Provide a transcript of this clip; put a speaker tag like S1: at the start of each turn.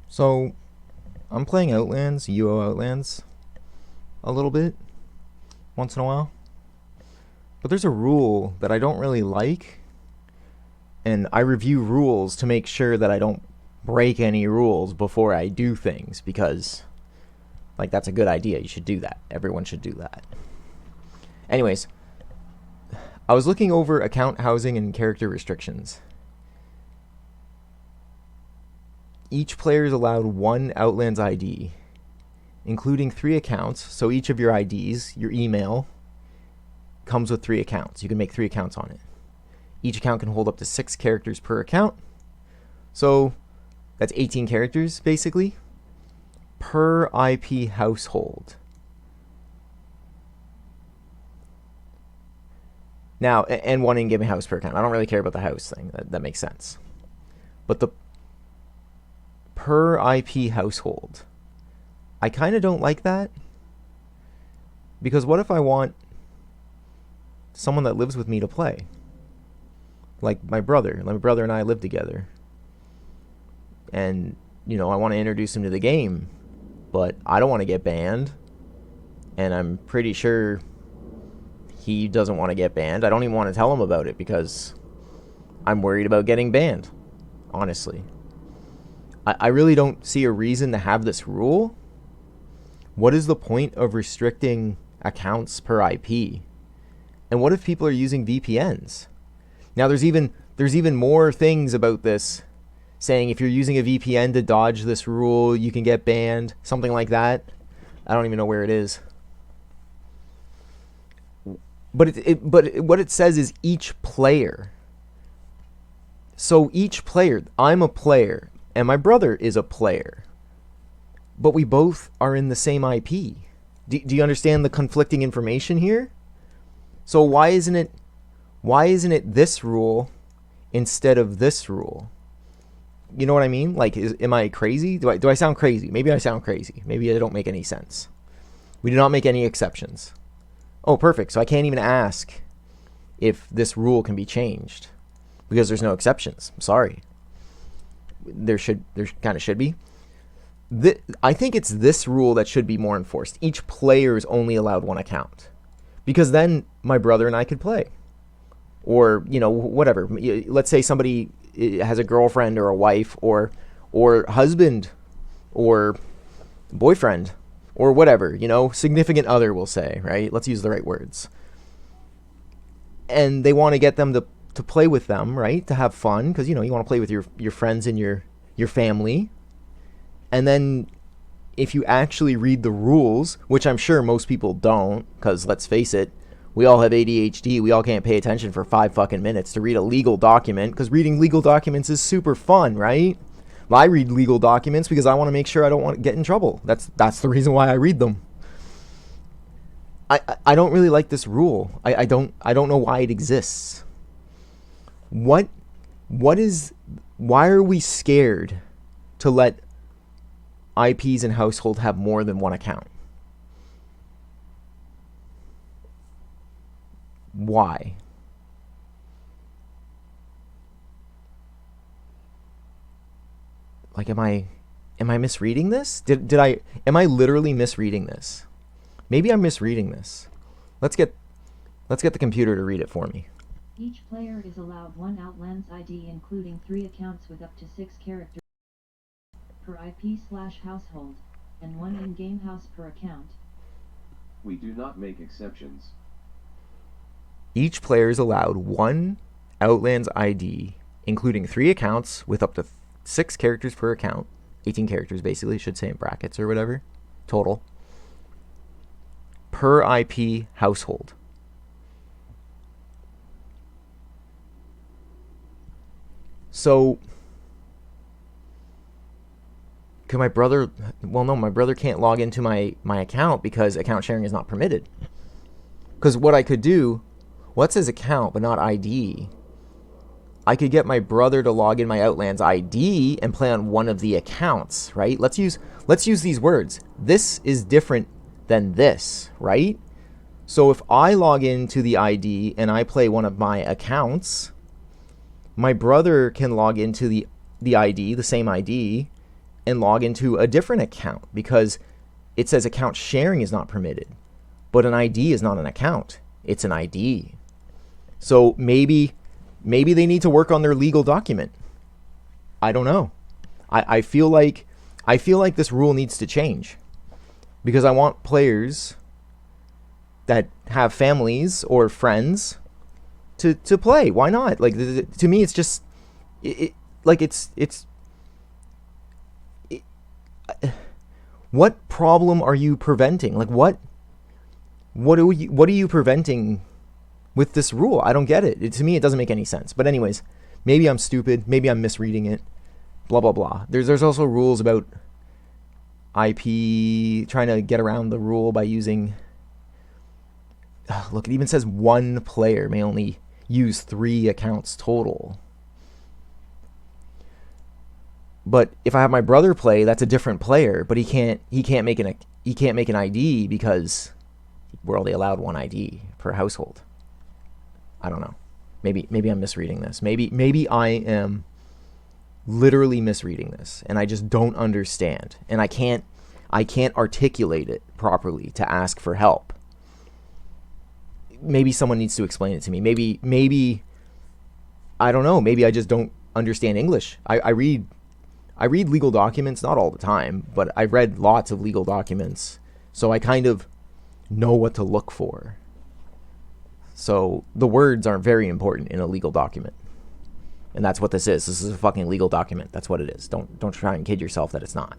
S1: So, I'm playing Outlands, Outlands, a little bit, once in a while. But there's a rule that I don't really like, and I review rules to make sure that I don't break any rules before I do things, because, like, that's a good idea. You should do that. Everyone should do that. Anyways, I was looking over account housing and character restrictions. Each player is allowed one Outlands ID, including 3 accounts. So each of your IDs, your email, comes with 3 accounts. You can make 3 accounts on it. Each account can hold up to 6 characters per account. So that's 18 characters, basically, per IP household. Now, and 1 in-game house per account. I don't really care about the house thing. That makes sense. But the per IP household, I kind of don't like that. Because what if I want someone that lives with me to play? Like my brother. My brother and I live together. And, I want to introduce him to the game. But I don't want to get banned. And I'm pretty sure he doesn't want to get banned. I don't even want to tell him about it because I'm worried about getting banned. Honestly. I really don't see a reason to have this rule. What is the point of restricting accounts per IP? And what if people are using VPNs? Now there's even more things about this saying if you're using a VPN to dodge this rule, you can get banned, something like that. I don't even know where it is. But what it says is each player. So each player, I'm a player, and my brother is a player. But we both are in the same IP. Do you understand the conflicting information here? So why isn't it this rule instead of this rule? You know what I mean? Like, am I crazy? Do I sound crazy? Maybe I sound crazy. Maybe I don't make any sense. We do not make any exceptions. Oh, perfect. So I can't even ask if this rule can be changed because there's no exceptions. I'm sorry. There kind of should be. I think it's this rule that should be more enforced. Each player is only allowed 1 account. Because then my brother and I could play. Or, whatever. Let's say somebody has a girlfriend or a wife or husband or boyfriend or whatever, significant other, we'll say, right? Let's use the right words. And they want to get them to play with them, right? To have fun, because, you want to play with your friends and your family. And then if you actually read the rules, which I'm sure most people don't, because let's face it, we all have ADHD. We all can't pay attention for 5 fucking minutes to read a legal document, because reading legal documents is super fun, right? Well, I read legal documents because I want to make sure I don't want to get in trouble. That's the reason why I read them. I don't really like this rule. I don't know why it exists. Why are we scared to let IPs and household have more than 1 account? Why? Like, am I misreading this? Am I literally misreading this? Maybe I'm misreading this. Let's get the computer to read it for me.
S2: Each player is allowed 1 Outlands ID including 3 accounts with up to 6 characters per IP/household, and 1 in-game house per account.
S3: We do not make exceptions.
S1: Each player is allowed 1 Outlands ID, including 3 accounts with up to 6 characters per account. 18 characters, basically, should say in brackets or whatever, total, per IP household. So, can my brother... Well, no, my brother can't log into my account because account sharing is not permitted. Because what I could do... Well, it says account, but not ID. I could get my brother to log in my Outlands ID and play on one of the accounts, right? Let's use these words. This is different than this, right? So if I log into the ID and I play one of my accounts, my brother can log into the ID, the same ID, and log into a different account because it says account sharing is not permitted. But an ID is not an account. It's an ID. So maybe they need to work on their legal document. I don't know. I feel like this rule needs to change because I want players that have families or friends to play. Why not? Like, to me, it's just what problem are you preventing? Like, what are you preventing with this rule? I don't get it. To me, it doesn't make any sense. But anyways, maybe I'm stupid. Maybe I'm misreading it. Blah blah blah. There's also rules about IP, trying to get around the rule by using. Look, it even says one player may only use 3 accounts total. But if I have my brother play, that's a different player. But he can't make an ID because we're only allowed 1 ID per household. I don't know. Maybe I'm misreading this. Maybe I am literally misreading this, and I just don't understand, and I can't articulate it properly to ask for help. Maybe someone needs to explain it to me. Maybe I don't know. Maybe I just don't understand English. I read legal documents, not all the time, but I've read lots of legal documents, so I kind of know what to look for. So the words are very important in a legal document. And that's what this is. This is a fucking legal document. That's what it is. Don't try and kid yourself that it's not.